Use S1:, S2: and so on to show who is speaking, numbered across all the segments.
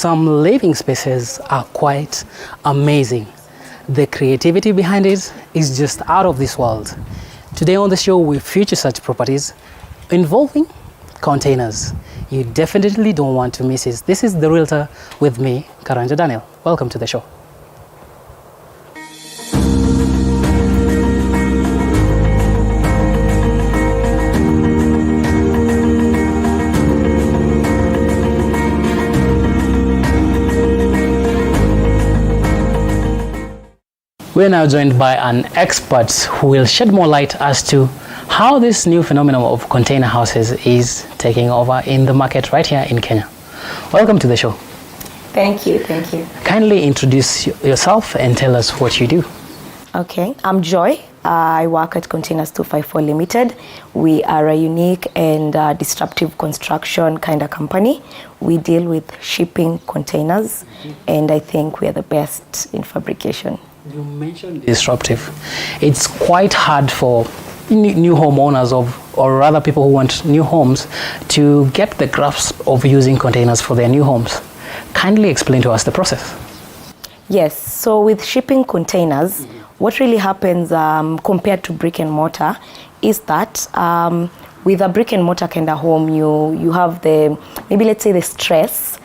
S1: some living spaces are quite amazing. The creativity behind it is just out of this world. Today on the show, we feature such properties involving containers. You definitely don't want to miss it. This is The Realtor with me, Karanja Daniel. Welcome to the show. We're now joined by an expert who will shed more light as to how this new phenomenon of container houses is taking over in the market right here in Kenya. Welcome to the show.
S2: Thank you, thank you.
S1: Kindly introduce yourself and tell us what you do.
S2: Okay, I'm Joy. I work at Containers 254 Limited. We are a unique and disruptive construction kind of company. We deal with shipping containers, and I think we are the best in fabrication.
S1: You mentioned disruptive. It's quite hard for new homeowners or rather people who want new homes to get the grasp of using containers for their new homes. Kindly explain to us the process.
S2: Yes, so with shipping containers, what really happens compared to brick and mortar is that with a brick and mortar kind of home, you have maybe let's say the stress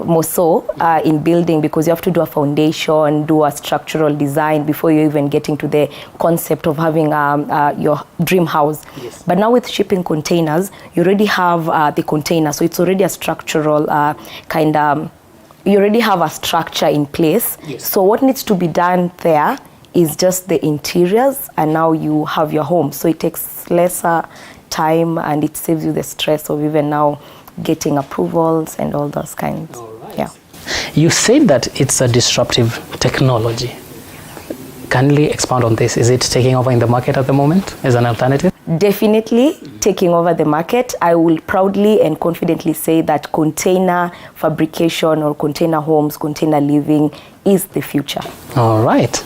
S2: more so in building, because you have to do a foundation, do a structural design before you even get into the concept of having your dream house.
S1: Yes.
S2: But now with shipping containers, you already have the container, so it's already a structural you already have a structure in place.
S1: Yes.
S2: So what needs to be done there is just the interiors, and now you have your home. So it takes lesser time and it saves you the stress of even now getting approvals and all those kinds.
S1: All right.
S2: Yeah.
S1: You said that it's a disruptive technology. Kindly expand on this. Is it taking over in the market at the moment as an alternative?
S2: Definitely taking over the market. I will proudly and confidently say that container fabrication or container homes, container living is the future.
S1: All right.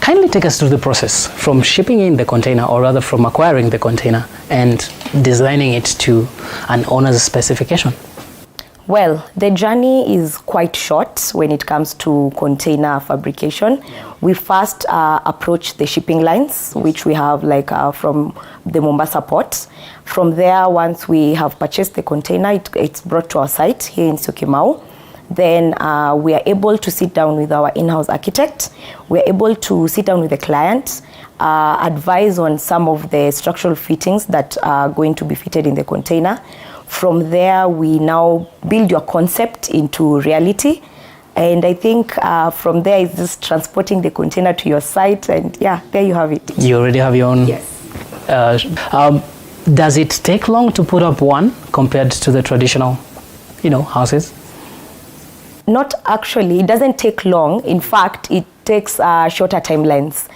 S1: Kindly take us through the process from shipping in the container, or rather from acquiring the container and designing it to an owner's specification.
S2: Well, the journey is quite short when it comes to container fabrication. We first approach the shipping lines, which we have from the Mombasa port. From there, once we have purchased the container, it's brought to our site here in Syokimau. Then we are able to sit down with our in-house architect. We are able to sit down with the client, advise on some of the structural fittings that are going to be fitted in the container. From there, we now build your concept into reality. And I think from there is just transporting the container to your site, and yeah, there you have it.
S1: You already have your own?
S2: Yes.
S1: Does it take long to put up one compared to the traditional, houses?
S2: Not actually. It doesn't take long. In fact, it takes shorter timelines.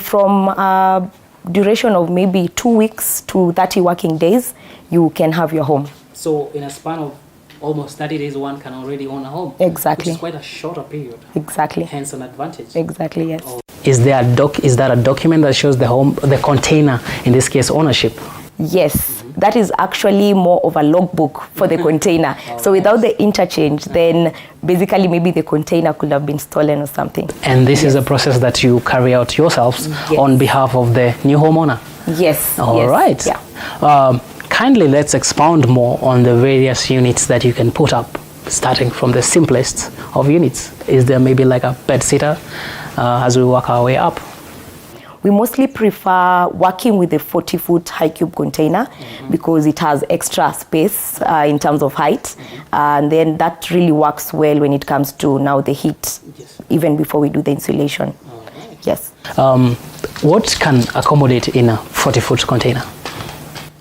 S2: From duration of maybe 2 weeks to 30 working days, you can have your home.
S1: So in a span of almost 30 days, one can already own a home.
S2: Exactly.
S1: Which is quite a shorter period.
S2: Exactly.
S1: Hence an advantage.
S2: Exactly, yes.
S1: Oh. Is there a document that shows the container, in this case, ownership?
S2: Yes, that is actually more of a logbook for the container. So without the interchange, then basically maybe the container could have been stolen or something.
S1: And this is a process that you carry out yourselves on behalf of the new homeowner?
S2: Yes.
S1: All right.
S2: Yeah.
S1: Kindly let's expound more on the various units that you can put up, starting from the simplest of units. Is there maybe like a bed sitter as we work our way up?
S2: We mostly prefer working with a 40-foot high cube container because it has extra space in terms of height. And then that really works well when it comes to now the heat, even before we do the insulation. Yes.
S1: What can accommodate in a 40-foot container?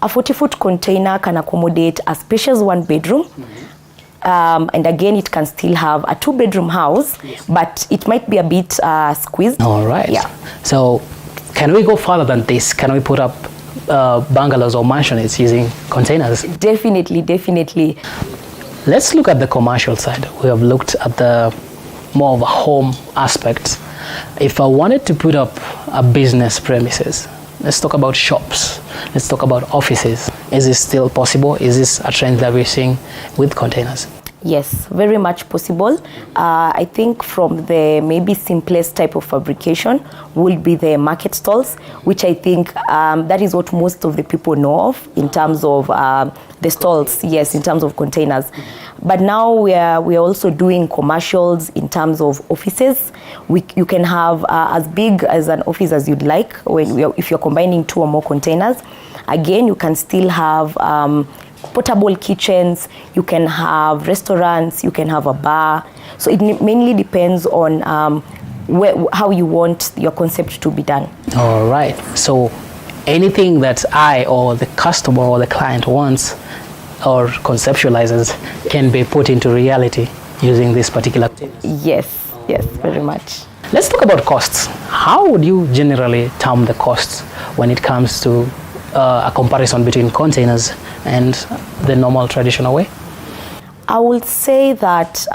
S2: A 40-foot container can accommodate a spacious 1-bedroom. And again, it can still have a 2-bedroom house, but it might be a bit squeezed.
S1: All right.
S2: Yeah.
S1: So can we go further than this? Can we put up bungalows or mansions using containers?
S2: Definitely, definitely.
S1: Let's look at the commercial side. We have looked at the more of a home aspect. If I wanted to put up a business premises, let's talk about shops, let's talk about offices. Is this still possible? Is this a trend that we're seeing with containers?
S2: Yes, very much possible. I think from the maybe simplest type of fabrication will be the market stalls, which I think that is what most of the people know of in terms of the stalls, yes, in terms of containers. But now we are also doing commercials in terms of offices. You can have as big as an office as you'd like if you're combining 2 or more containers. Again, you can still have portable kitchens, you can have restaurants, you can have a bar. So it mainly depends on how you want your concept to be done.
S1: All right. So anything that I or the customer or the client wants or conceptualizes can be put into reality using this particular containers.
S2: Yes, yes, very much.
S1: Let's talk about costs. How would you generally term the costs when it comes to a comparison between containers and the normal traditional way?
S2: I would say that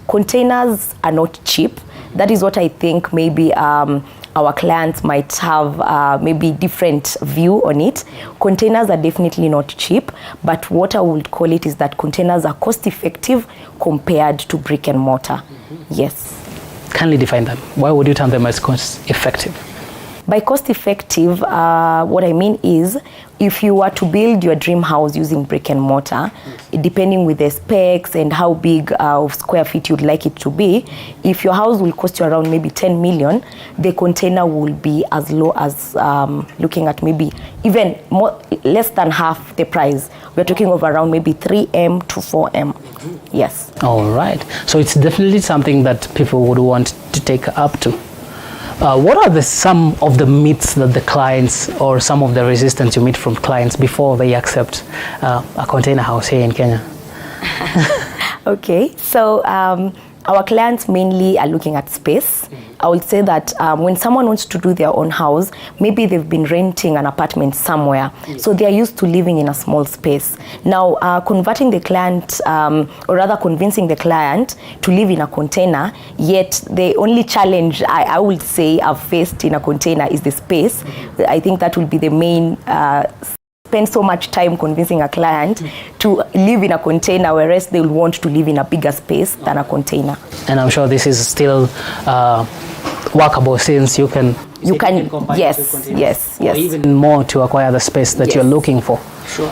S2: containers are not cheap. That is what I think maybe our clients might have maybe different view on it. Containers are definitely not cheap, but what I would call it is that containers are cost effective compared to brick and mortar. Yes.
S1: Kindly define them. Why would you term them as cost effective?
S2: By cost effective, what I mean is if you were to build your dream house using brick and mortar, depending with the specs and how big of square feet you'd like it to be, if your house will cost you around maybe 10 million, the container will be as low as looking at maybe even less than half the price. We're talking of around maybe 3M to 4M. Yes.
S1: All right. So it's definitely something that people would want to take up to. What are some of the myths that the clients or some of the resistance you meet from clients before they accept a container house here in Kenya?
S2: Okay, so our clients mainly are looking at space. I would say that when someone wants to do their own house, maybe they've been renting an apartment somewhere, so they are used to living in a small space. Now, converting the client, or rather convincing the client to live in a container, yet the only challenge I would say I've faced in a container is the space. I think that will be the main spend so much time convincing a client to live in a container, whereas they will want to live in a bigger space than a container.
S1: And I'm sure this is still workable, since you can combine
S2: yes,
S1: or even more to acquire the space that you're looking for.
S2: Sure.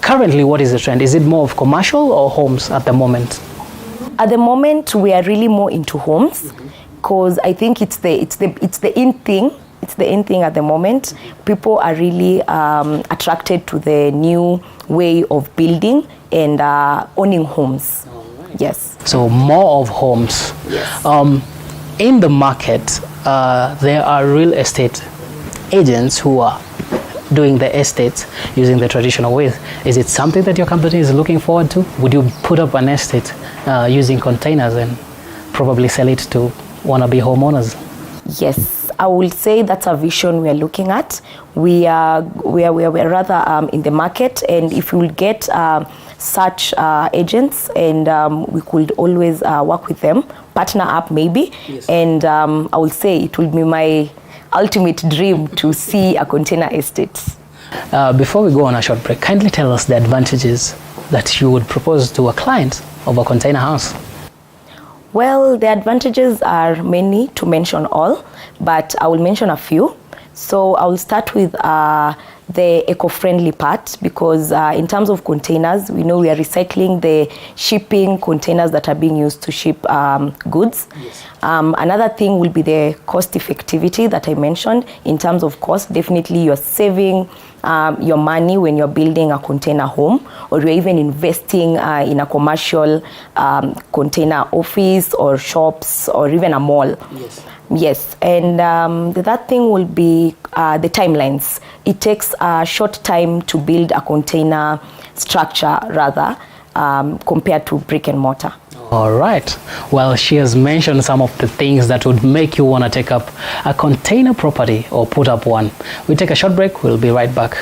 S1: Currently, what is the trend? Is it more of commercial or homes at the moment?
S2: At the moment, we are really more into homes, because I think it's the in thing. It's the in thing at the moment. People are really attracted to the new way of building and owning homes. Right. Yes.
S1: So more of homes.
S2: Yes.
S1: In the market, there are real estate agents who are doing the estates using the traditional way. Is it something that your company is looking forward to? Would you put up an estate using containers and probably sell it to wannabe homeowners?
S2: Yes. I will say that's a vision we are looking at. We are rather in the market, and if we will get such agents, and we could always work with them, partner up maybe. Yes. And I will say it will be my ultimate dream to see a container estate.
S1: Before we go on a short break, kindly tell us the advantages that you would propose to a client of a container house.
S2: Well, the advantages are many, to mention all, but I will mention a few. So I will start with the eco-friendly part, because in terms of containers, we know we are recycling the shipping containers that are being used to ship goods. Yes. Another thing will be the cost effectivity that I mentioned. In terms of cost, definitely you're saving your money when you're building a container home, or you're even investing in a commercial container office or shops or even a mall. Yes. Yes, and the third thing will be the timelines. It takes a short time to build a container structure, rather, compared to brick and mortar.
S1: All right. Well, she has mentioned some of the things that would make you want to take up a container property or put up one. We take a short break. We'll be right back.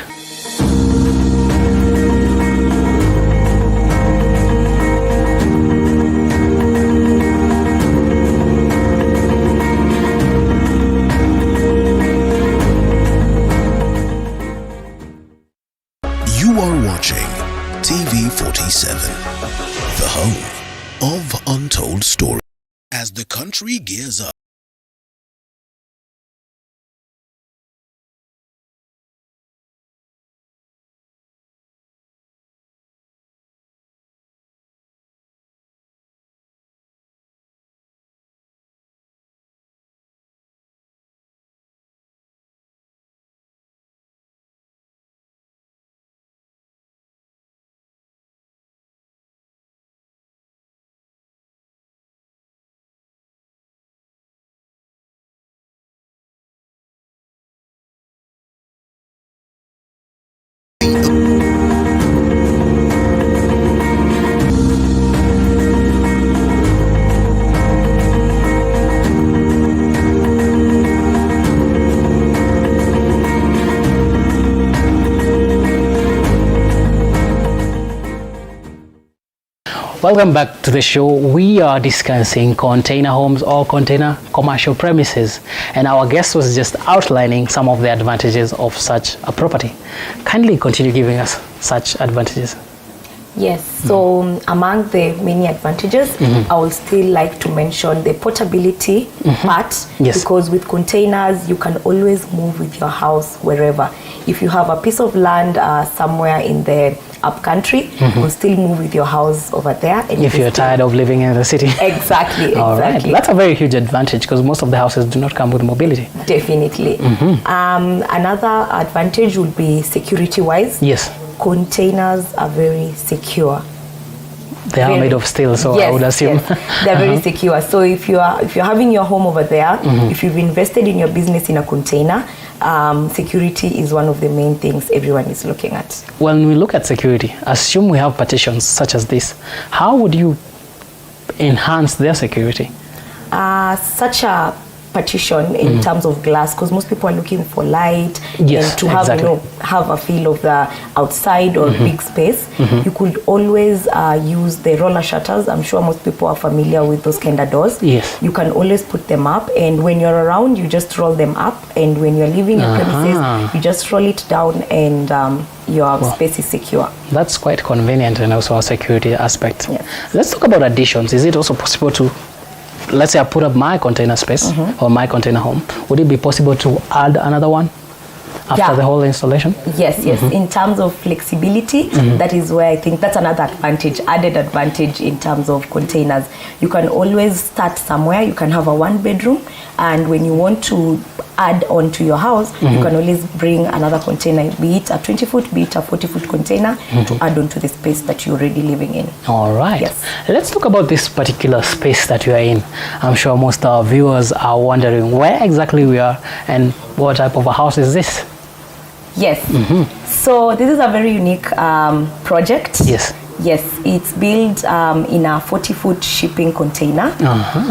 S3: You are watching TV 47, the home of Untold Stories. As the country gears up,
S1: Welcome back to the show. We are discussing container homes or container commercial premises, and our guest was just outlining some of the advantages of such a property. Kindly continue giving us such advantages.
S2: Yes, so among the many advantages, I would still like to mention the portability part, because with containers, you can always move with your house wherever. If you have a piece of land somewhere in the upcountry, you will still move with your house over there. And
S1: if you're tired of living in the city.
S2: Exactly,
S1: All right. That's a very huge advantage, because most of the houses do not come with mobility.
S2: Definitely. Another advantage would be security-wise.
S1: Yes.
S2: Containers are very secure.
S1: They are made of steel, so I would assume.
S2: Yes, they're very secure. So if you're having your home over there, if you've invested in your business in a container, security is one of the main things everyone is looking at.
S1: When we look at security, assume we have partitions such as this. How would you enhance their security?
S2: Such a partition in terms of glass, because most people are looking for light and to have have a feel of the outside or big space. You could always use the roller shutters. I'm sure most people are familiar with those kind of doors.
S1: Yes.
S2: You can always put them up, and when you're around, you just roll them up, and when you're leaving your premises, you just roll it down, and your space is secure.
S1: That's quite convenient, and also a security aspect.
S2: Yes.
S1: Let's talk about additions. Is it also possible to, let's say I put up my container space or my container home, would it be possible to add another one after the whole installation?
S2: Yes, yes. In terms of flexibility, that is where I think that's another advantage, added advantage in terms of containers. You can always start somewhere. You can have a one bedroom, and when you want to add on to your house, you can always bring another container, be it a 20-foot, be it a 40-foot container, to add on to the space that you're already living in.
S1: All right.
S2: Yes.
S1: Let's talk about this particular space that you are in. I'm sure most of our viewers are wondering where exactly we are and what type of a house is this?
S2: Yes. So this is a very unique project.
S1: Yes.
S2: Yes, it's built in a 40-foot shipping container.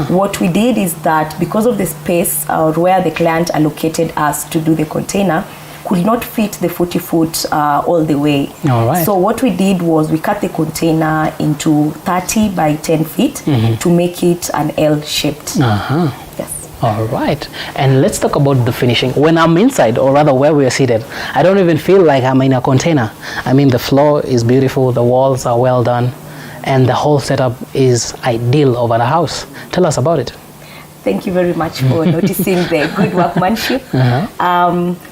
S2: What we did is that because of the space where the client allocated us to do the container, could not fit the 40-foot all the way.
S1: All right.
S2: So what we did was we cut the container into 30 by 10 feet to make it an L-shaped. Yes.
S1: All right. And let's talk about the finishing. When I'm inside, or rather where we are seated, I don't even feel like I'm in a container. I mean, the floor is beautiful, the walls are well done, and the whole setup is ideal over the house. Tell us about it.
S2: Thank you very much for noticing the good workmanship.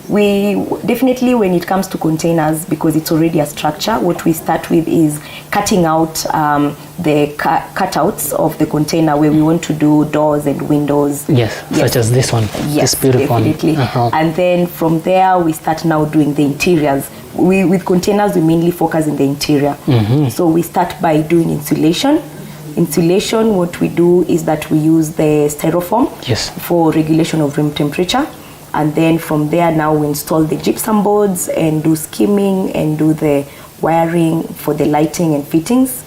S2: We definitely, when it comes to containers, because it's already a structure, what we start with is cutting out the cutouts of the container where we want to do doors and windows.
S1: Yes, such as this one.
S2: Yes,
S1: this beautiful
S2: definitely.
S1: one.
S2: And then from there, we start now doing the interiors. With containers, we mainly focus in the interior. So we start by doing insulation. Insulation, what we do is that we use the styrofoam for regulation of room temperature. And then from there, now we install the gypsum boards and do skimming and do the wiring for the lighting and fittings.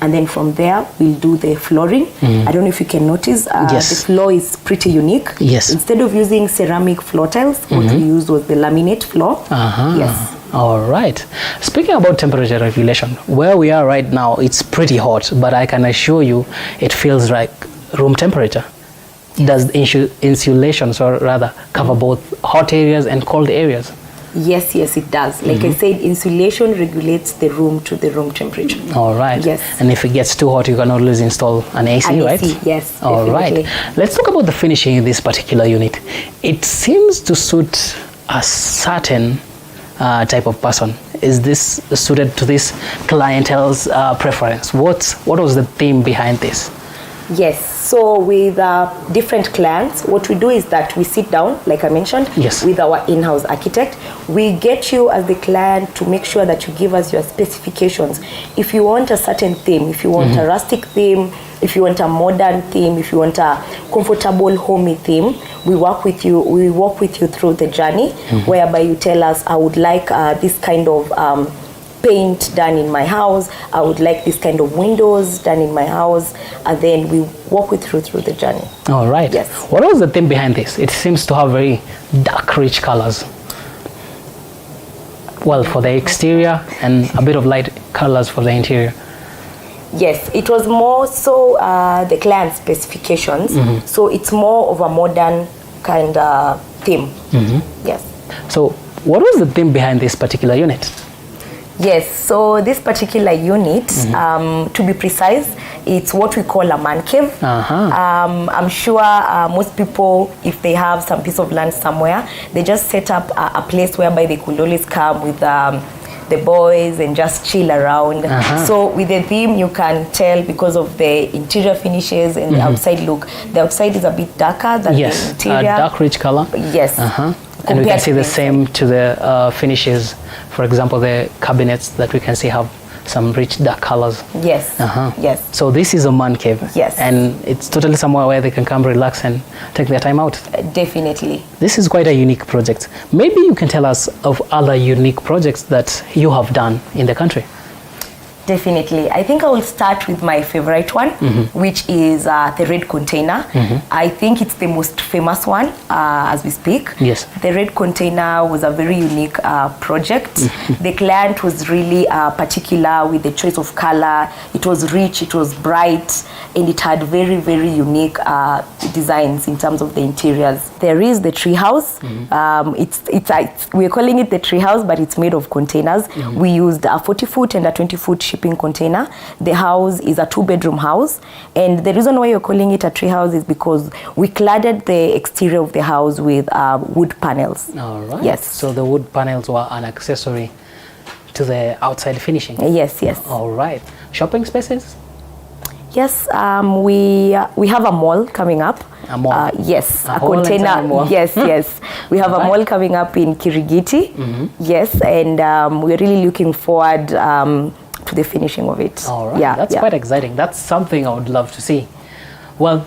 S2: And then from there, we'll do the flooring. I don't know if you can notice, the floor is pretty unique.
S1: Yes.
S2: Instead of using ceramic floor tiles, what we used was the laminate floor. Yes.
S1: All right. Speaking about temperature regulation, where we are right now, it's pretty hot, but I can assure you it feels like room temperature. Does insulation, or rather, cover both hot areas and cold areas?
S2: Yes, yes, it does. Like I said, insulation regulates the room to the room temperature.
S1: All right.
S2: Yes.
S1: And if it gets too hot, you can always install an AC,
S2: An
S1: right?
S2: AC, yes.
S1: All
S2: definitely.
S1: right. Let's talk about the finishing in this particular unit. It seems to suit a certain type of person. Is this suited to this clientele's preference? What was the theme behind this?
S2: Yes, so with different clients, what we do is that we sit down, like I mentioned,
S1: Yes.
S2: with our in-house architect. We get you as the client to make sure that you give us your specifications. If you want a certain theme, if you want a rustic theme, if you want a modern theme, if you want a comfortable, homey theme, we walk with you through the journey, whereby you tell us, I would like this kind of paint done in my house, I would like this kind of windows done in my house, and then we walk with you through the journey.
S1: All right.
S2: Yes.
S1: What was the theme behind this? It seems to have very dark, rich colors. Well, for the exterior and a bit of light colors for the interior.
S2: Yes, it was more so the client specifications, so it's more of a modern kind of theme. Yes.
S1: So what was the theme behind this particular unit?
S2: Yes, so this particular unit, to be precise, it's what we call a man cave. I'm sure most people, if they have some piece of land somewhere, they just set up a place whereby they could always come with the boys and just chill around. So with the theme, you can tell because of the interior finishes and the outside look. The outside is a bit darker than the interior.
S1: A dark rich color.
S2: Yes.
S1: And we can see the
S2: inside.
S1: same to the finishes. For example, the cabinets that we can see have some rich dark colors.
S2: Yes. Yes.
S1: So this is a man cave.
S2: Yes.
S1: And it's totally somewhere where they can come relax and take their time out.
S2: Definitely.
S1: This is quite a unique project. Maybe you can tell us of other unique projects that you have done in the country.
S2: Definitely. I think I will start with my favorite one, which is the red container. I think it's the most famous one as we speak.
S1: Yes.
S2: The red container was a very unique project. The client was really particular with the choice of color. It was rich, it was bright, and it had very, very unique designs in terms of the interiors. There is the tree house. We're calling it the tree house, but it's made of containers. We used a 40-foot and a 20-foot shipping container. The house is a 2-bedroom house, and the reason why you're calling it a tree house is because we cladded the exterior of the house with wood panels.
S1: All right.
S2: Yes.
S1: So the wood panels were an accessory to the outside finishing.
S2: Yes, yes.
S1: All right. Shopping spaces?
S2: Yes, we have a mall coming up.
S1: A mall?
S2: Yes,
S1: A
S2: a
S1: whole entire
S2: container.
S1: mall?
S2: Yes, yes. We have a mall coming up in Kirigiti. Yes, and we're really looking forward to the finishing of it.
S1: All right.
S2: Yeah,
S1: That's quite exciting. That's something I would love to see. Well,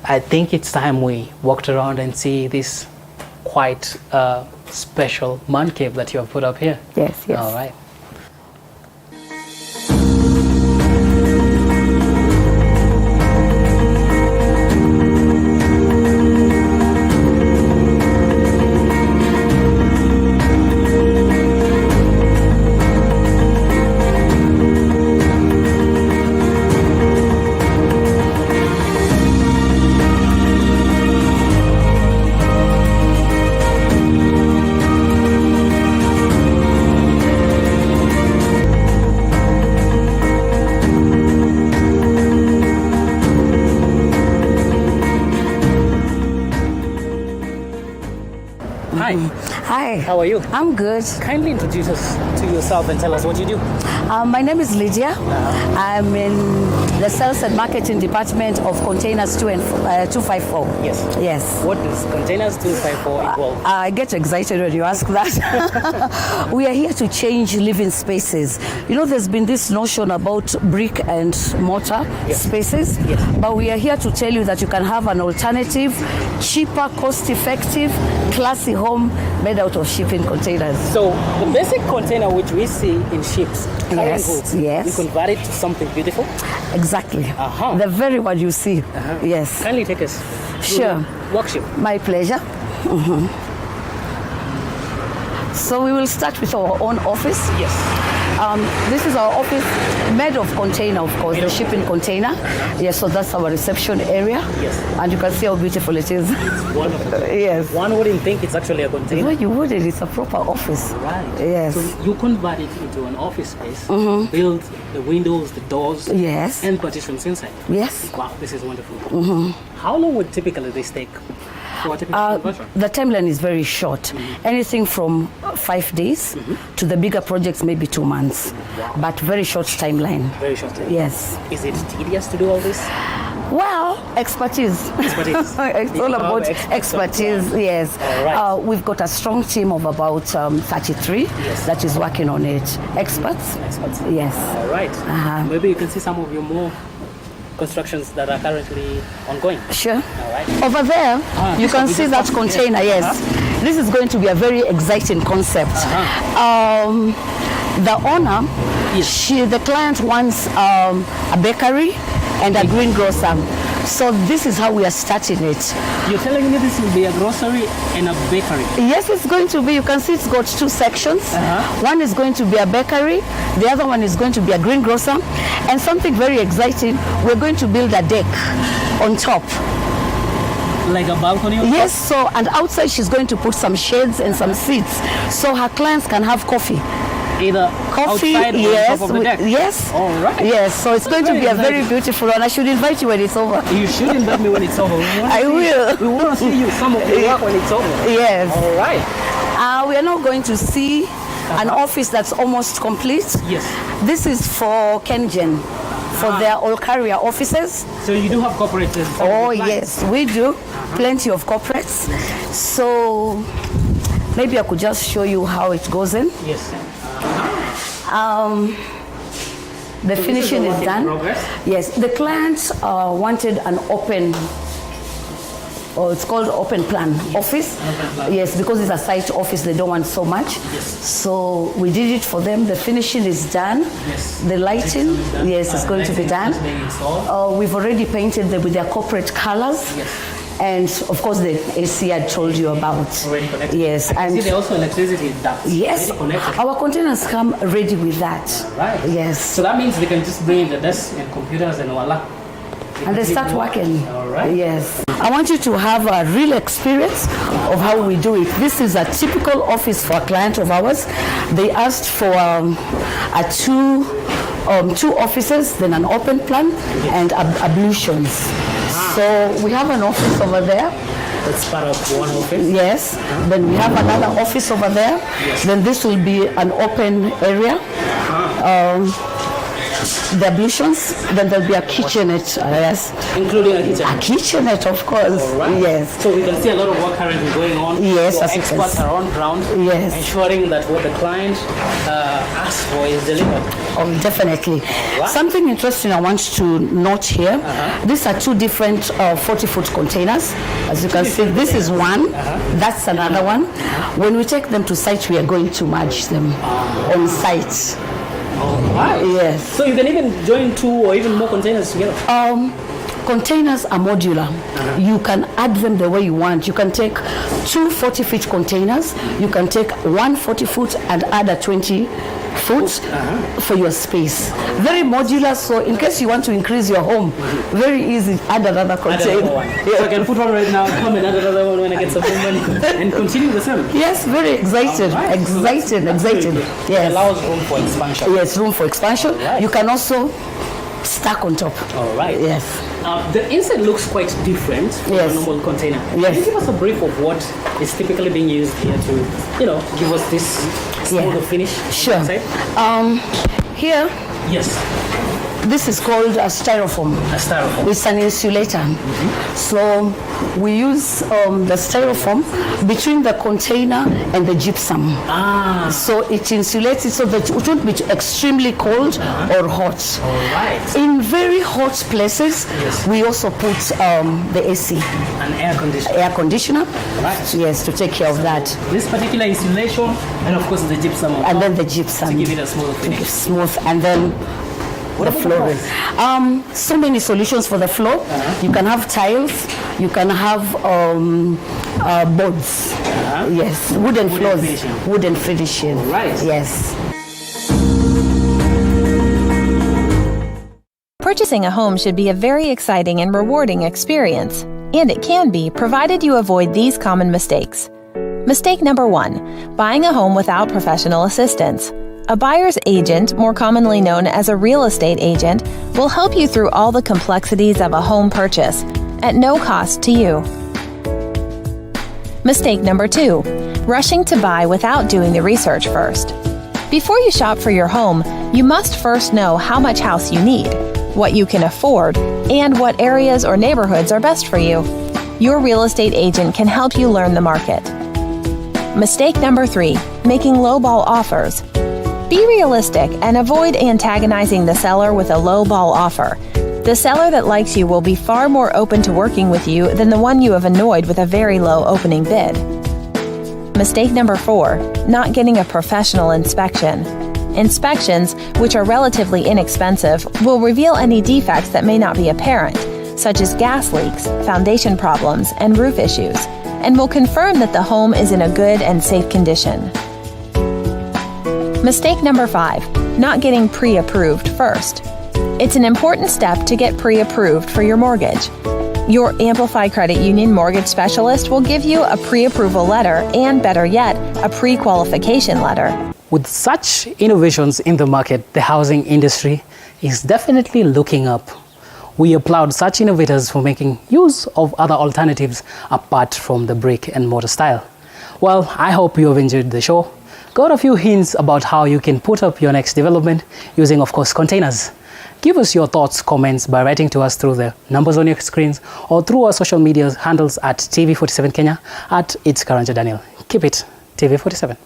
S1: I think it's time we walked around and see this quite special man cave that you have put up here.
S2: Yes, yes.
S1: All right. Hi.
S4: Hi.
S1: How are you?
S4: I'm good.
S1: Kindly introduce us to yourself and tell us what you do.
S4: My name is Lydia. I'm in the sales and marketing department of Containers 254.
S1: Yes.
S4: Yes.
S1: What does Containers 254 equal?
S4: I get excited when you ask that. We are here to change living spaces. You know, there's been this notion about brick and mortar spaces, but we are here to tell you that you can have an alternative, cheaper, cost-effective, classy home made out of shipping containers.
S1: So the basic container which we see in ships, carrying goods,
S4: yes.
S1: we convert it to something beautiful.
S4: Exactly. The very one you see. Yes.
S1: Kindly take us through
S4: Sure.
S1: the workshop.
S4: My pleasure. So we will start with our own office.
S1: Yes.
S4: This is our office, made of container, of course, the shipping container. Yes, so that's our reception area.
S1: Yes.
S4: And you can see how beautiful it is.
S1: It's wonderful.
S4: Yes.
S1: One wouldn't think it's actually a container.
S4: No, you wouldn't. It's a proper office.
S1: Right.
S4: Yes.
S1: So you convert it into an office space, build the windows, the doors,
S4: Yes.
S1: and partitions inside.
S4: Yes.
S1: Wow, this is wonderful. How long would typically this take for a typical conversion?
S4: The timeline is very short. Anything from 5 days to the bigger projects, maybe 2 months. But very short timeline.
S1: Very short time.
S4: Yes.
S1: Is it tedious to do all this?
S4: Well, expertise.
S1: Expertise.
S4: It's all about expertise, yes.
S1: All right.
S4: We've got a strong team of about 33 that is working on it. Experts?
S1: Experts.
S4: Yes.
S1: All right.
S4: Uh-huh.
S1: Maybe you can see some of your more constructions that are currently ongoing.
S4: Sure.
S1: All right.
S4: Over there, you
S1: so
S4: can
S1: we
S4: see
S1: just
S4: that
S1: passed-
S4: container, yes. This is going to be a very exciting concept. The owner, the client wants a bakery and a greengrocer. So this is how we are starting it.
S1: You're telling me this will be a grocery and a bakery?
S4: Yes, it's going to be. You can see it's got 2 sections. One is going to be a bakery. The other one is going to be a greengrocer. And something very exciting, we're going to build a deck on top.
S1: Like a balcony?
S4: Yes, so, and outside she's going to put some shades and some seats so her clients can have coffee.
S1: Either
S4: Coffee,
S1: outside or
S4: yes,
S1: on top of the deck?
S4: yes.
S1: All right.
S4: Yes, so it's going to be a very
S1: exciting.
S4: beautiful one. I should invite you when it's over.
S1: You should invite me when it's over.
S4: I will.
S1: We want to see you, some of your work when it's over.
S4: Yes.
S1: All right.
S4: We are now going to see an office that's almost complete.
S1: Yes.
S4: This is for Kengen, for their all career offices.
S1: So you do have corporates? and some
S4: Oh
S1: of your clients?
S4: yes, we do. Plenty of corporates. So maybe I could just show you how it goes in.
S1: Yes.
S4: The finishing
S1: work
S4: is
S1: in
S4: done.
S1: progress?
S4: Yes, the clients wanted an open, or it's called open plan office. Yes, because it's a site office, they don't want so much. So we did it for them. The finishing is done.
S1: Yes.
S4: The lighting, yes, it's going to be done.
S1: Being installed.
S4: We've already painted them with their corporate colors.
S1: Yes.
S4: And of course the AC I told you about.
S1: Already connected.
S4: Yes,
S1: See,
S4: and
S1: there also electricity ducts.
S4: yes,
S1: Already connected.
S4: our containers come ready with that.
S1: Right.
S4: Yes.
S1: So that means they can just bring in the desk and computers and voila.
S4: And they start working.
S1: All right.
S4: Yes. I want you to have a real experience of how we do it. This is a typical office for a client of ours. They asked for two offices, then an open plan and ablutions. So we have an office over there.
S1: That's part of one office.
S4: Yes. Then we have another office over there. Then this will be an open area. The ablutions. Then there'll be a kitchenette. Yes.
S1: Including a kitchen.
S4: A kitchenette, of course.
S1: All right.
S4: Yes.
S1: So we can see a lot of work currently going on.
S4: Yes,
S1: Your
S4: as you can
S1: experts
S4: see.
S1: are on ground.
S4: Yes.
S1: Ensuring that what the client asks for is delivered.
S4: Oh, definitely.
S1: Right.
S4: Something interesting I want to note here. These are 2 different 40-foot containers. As you can see, this is one. That's another one. When we take them to site, we are going to merge them on site.
S1: All right.
S4: Yes.
S1: So you can even join 2 or even more containers together.
S4: Containers are modular. You can add them the way you want. You can take 2 40-foot containers. You can take 1 40-foot and add a 20-foot for your space. Very modular, so in case you want to increase your home, very easy, add another
S1: Add another
S4: container.
S1: one. So I can put one right now, come and add another one when I get some more money, and continue the same.
S4: Yes, very excited.
S1: All right.
S4: Excited.
S1: It
S4: Yes.
S1: allows room for expansion.
S4: Yes, room for expansion.
S1: right.
S4: You can also stack on top.
S1: All right.
S4: Yes.
S1: The inside looks quite different from
S4: Yes.
S1: a normal container.
S4: Yes.
S1: Can you give us a brief of what is typically being used here to, give us this smoother finish?
S4: Sure.
S1: inside?
S4: Here,
S1: Yes.
S4: this is called a styrofoam.
S1: A styrofoam.
S4: It's an insulator. So we use the styrofoam between the container and the gypsum. So it insulates it so that it won't be extremely cold or hot.
S1: All right.
S4: In very hot places, we also put the AC,
S1: An air conditioner.
S4: air conditioner.
S1: Right.
S4: Yes, to take care of that.
S1: This particular insulation, and of course the gypsum on
S4: And
S1: top
S4: then the
S1: to
S4: gypsum.
S1: give it a smoother finish.
S4: Smooth, and then the
S1: about the
S4: flooring. So many solutions for the floor. You can have tiles, you can have boards. Yes, wooden floors,
S1: finishing.
S4: wooden finishing.
S1: Right.
S4: Yes.
S5: Purchasing a home should be a very exciting and rewarding experience, and it can be, provided you avoid these common mistakes. Mistake number 1, buying a home without professional assistance. A buyer's agent, more commonly known as a real estate agent, will help you through all the complexities of a home purchase at no cost to you. Mistake number 2, rushing to buy without doing the research first. Before you shop for your home, you must first know how much house you need, what you can afford, and what areas or neighborhoods are best for you. Your real estate agent can help you learn the market. Mistake number 3, making lowball offers. Be realistic and avoid antagonizing the seller with a lowball offer. The seller that likes you will be far more open to working with you than the one you have annoyed with a very low opening bid. Mistake number 4, not getting a professional inspection. Inspections, which are relatively inexpensive, will reveal any defects that may not be apparent, such as gas leaks, foundation problems, and roof issues, and will confirm that the home is in a good and safe condition. Mistake number 5, not getting pre-approved first. It's an important step to get pre-approved for your mortgage. Your Amplify Credit Union mortgage specialist will give you a pre-approval letter and, better yet, a pre-qualification letter.
S1: With such innovations in the market, the housing industry is definitely looking up. We applaud such innovators for making use of other alternatives apart from the brick and mortar style. Well, I hope you have enjoyed the show. Got a few hints about how you can put up your next development using, of course, containers. Give us your thoughts, comments by writing to us through the numbers on your screens or through our social media handles at TV47 Kenya, at It's Karanja Daniel. Keep it TV47.